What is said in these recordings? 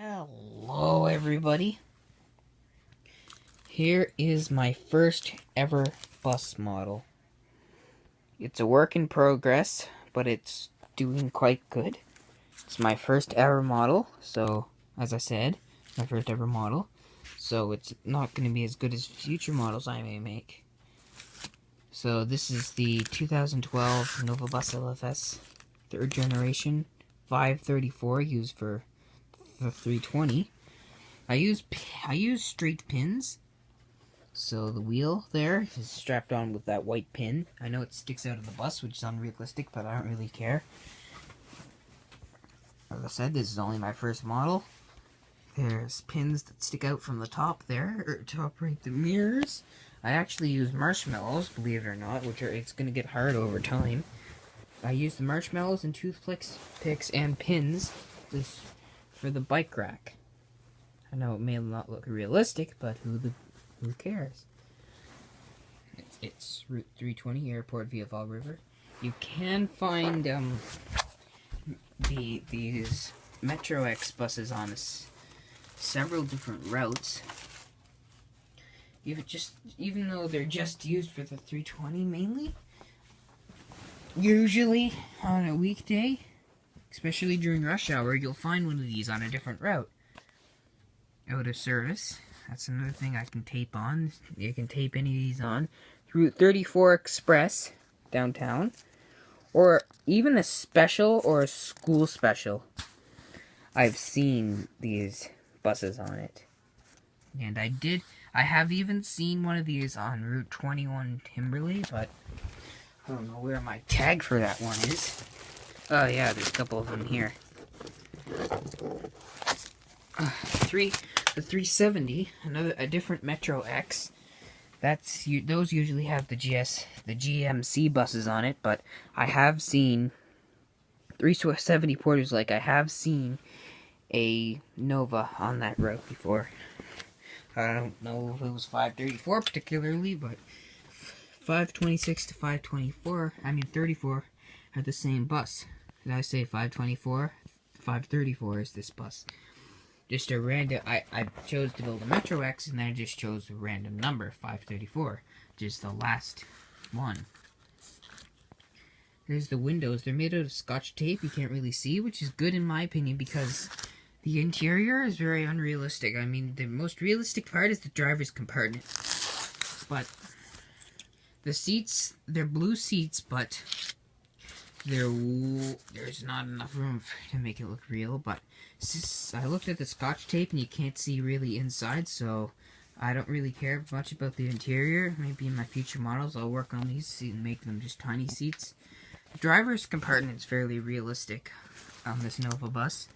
Hello everybody. Here is my first ever bus model. It's a work in progress, but it's doing quite good. It's my first ever model, so as I said, my first ever model. So it's not going to be as good as future models I may make. So this is the 2012 NovaBus LFS 3rd generation 534 used for the 320. I use straight pins, so the wheel there is strapped on with that white pin. I know it sticks out of the bus, which is unrealistic, but I don't really care. As I said, this is only my first model. There's pins that stick out from the top there, to operate the mirrors. I actually use marshmallows, believe it or not, it's going to get hard over time. I use the marshmallows and toothpicks and pins for the bike rack. I know it may not look realistic, but who cares? It's Route 320, airport via Fall River. You can find these Metro X buses on several different routes. Even though they're just used for the 320 mainly, usually on a weekday, especially during rush hour, you'll find one of these on a different route. Out of service. That's another thing I can tape on. You can tape any of these on. Route 34 Express, downtown. Or even a special or a school special. I've seen these buses on it. And I have even seen one of these on Route 21 Timberley, but I don't know where my tag for that one is. Oh yeah, there's a couple of them here. The 370, a different Metro X. Those usually have the GMC buses on it, but I have seen 370 Porters. I have seen a Nova on that route before. I don't know if it was 534 particularly, but 526 to 524, 34 are the same bus. Did I say 524? 534 is this bus. Just a random, I chose to build a Metro X, and then I just chose a random number, 534, just the last one. There's the windows. They're made out of Scotch tape. You can't really see, which is good in my opinion, because the interior is very unrealistic. The most realistic part is the driver's compartment. But the seats, they're blue seats, but there's not enough room to make it look real. But I looked at the Scotch tape, and you can't see really inside, so I don't really care much about the interior. Maybe in my future models I'll work on these and make them just tiny seats. The driver's compartment is fairly realistic on this Nova bus.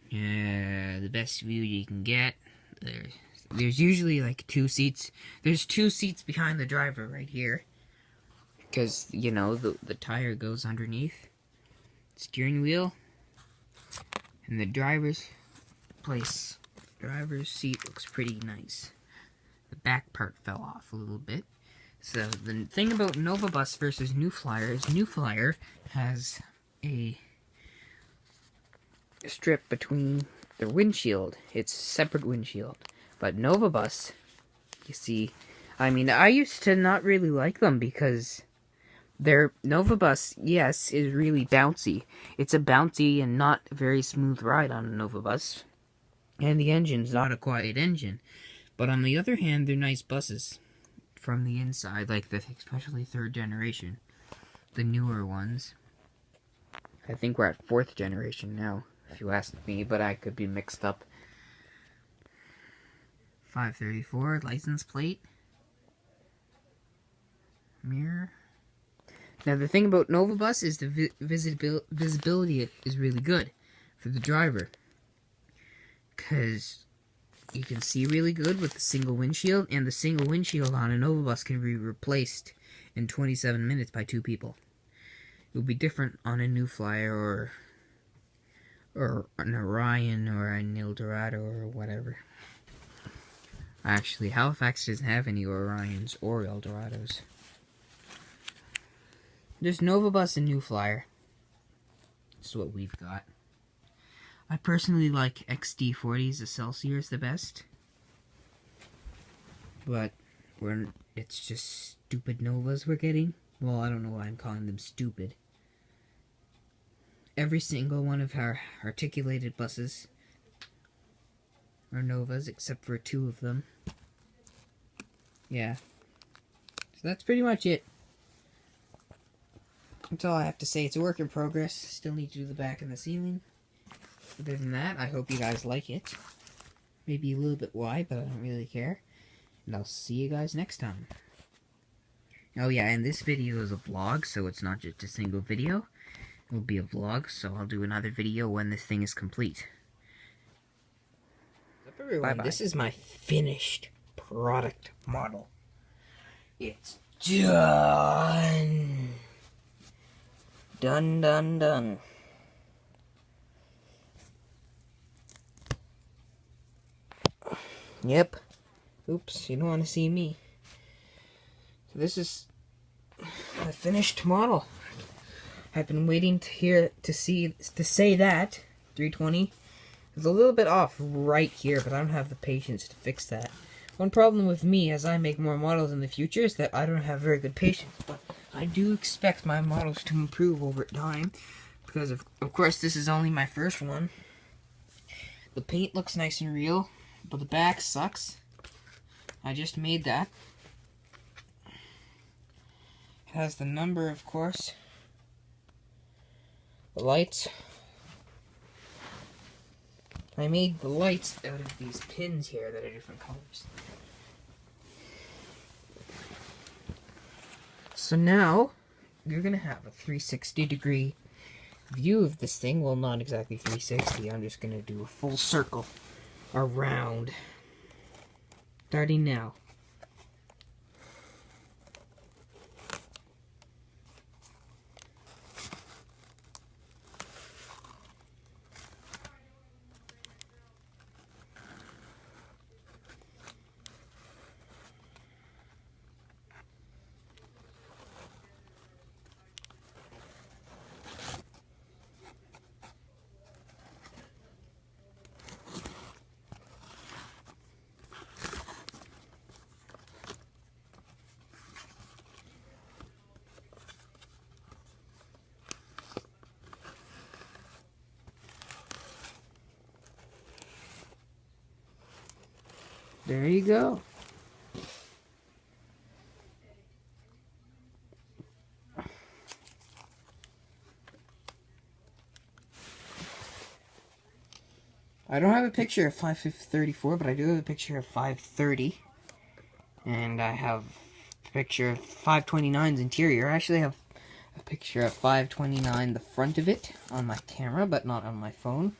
The best view you can get. There's usually two seats. There's 2 seats behind the driver right here, because the tire goes underneath. Steering wheel. And the driver's seat looks pretty nice. The back part fell off a little bit. So the thing about NovaBus versus New Flyer is New Flyer has a strip between the windshield. It's a separate windshield. But NovaBus, you see, I used to not really like them because their NovaBus, yes, is really bouncy. It's a bouncy and not very smooth ride on a NovaBus. And the engine's not a quiet engine. But on the other hand, they're nice buses from the inside, especially 3rd generation. The newer ones. I think we're at 4th generation now, if you ask me, but I could be mixed up. 534, license plate. Mirror. Now, the thing about NovaBus is the visibility is really good for the driver, because you can see really good with the single windshield, and the single windshield on a NovaBus can be replaced in 27 minutes by 2 people. It will be different on a New Flyer or an Orion or an Eldorado or whatever. Actually, Halifax doesn't have any Orions or Eldorados. There's NovaBus and New Flyer. This is what we've got. I personally like XD40s, the Celsius, the best. But it's just stupid Novas we're getting. Well, I don't know why I'm calling them stupid. Every single one of our articulated buses are Novas, except for 2 of them. Yeah. So that's pretty much it. That's all I have to say. It's a work in progress. Still need to do the back and the ceiling. Other than that, I hope you guys like it. Maybe a little bit wide, but I don't really care. And I'll see you guys next time. Oh yeah, and this video is a vlog, so it's not just a single video. It will be a vlog, so I'll do another video when this thing is complete. What's up, everyone? Bye-bye. This is my finished product model. It's done. Done. Yep. Oops, you don't want to see me. So this is the finished model. I've been waiting to say that 320 is a little bit off right here, but I don't have the patience to fix that. One problem with me as I make more models in the future is that I don't have very good patience, but I do expect my models to improve over time, because of course this is only my first one. The paint looks nice and real, but the back sucks. I just made that. It has the number, of course. The lights. I made the lights out of these pins here that are different colors. So now, you're going to have a 360-degree view of this thing. Well, not exactly 360. I'm just going to do a full circle around. Starting now. There you go. I don't have a picture of 534, but I do have a picture of 530. And I have a picture of 529's interior. I actually have a picture of 529, the front of it, on my camera, but not on my phone.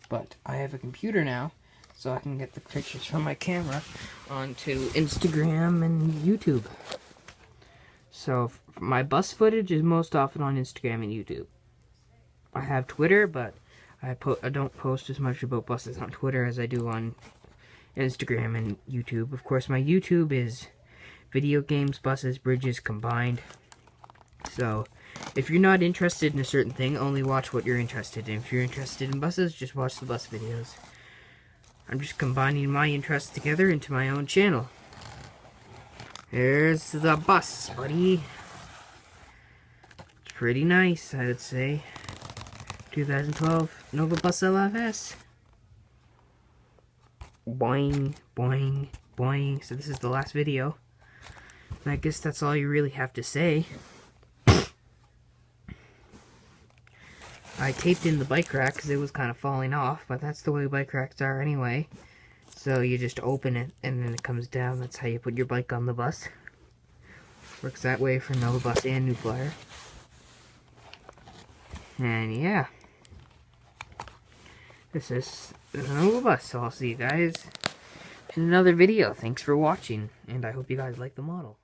But I have a computer now, so I can get the pictures from my camera onto Instagram and YouTube. So my bus footage is most often on Instagram and YouTube. I have Twitter, but I don't post as much about buses on Twitter as I do on Instagram and YouTube. Of course, my YouTube is video games, buses, bridges combined. So if you're not interested in a certain thing, only watch what you're interested in. If you're interested in buses, just watch the bus videos. I'm just combining my interests together into my own channel. There's the bus, buddy. It's pretty nice, I would say. 2012 NovaBus LFS. Boing, boing, boing. So this is the last video. And I guess that's all you really have to say. I taped in the bike rack because it was kind of falling off, but that's the way bike racks are anyway. So you just open it and then it comes down. That's how you put your bike on the bus. Works that way for NovaBus and New Flyer. And yeah. This is NovaBus, so I'll see you guys in another video. Thanks for watching, and I hope you guys like the model.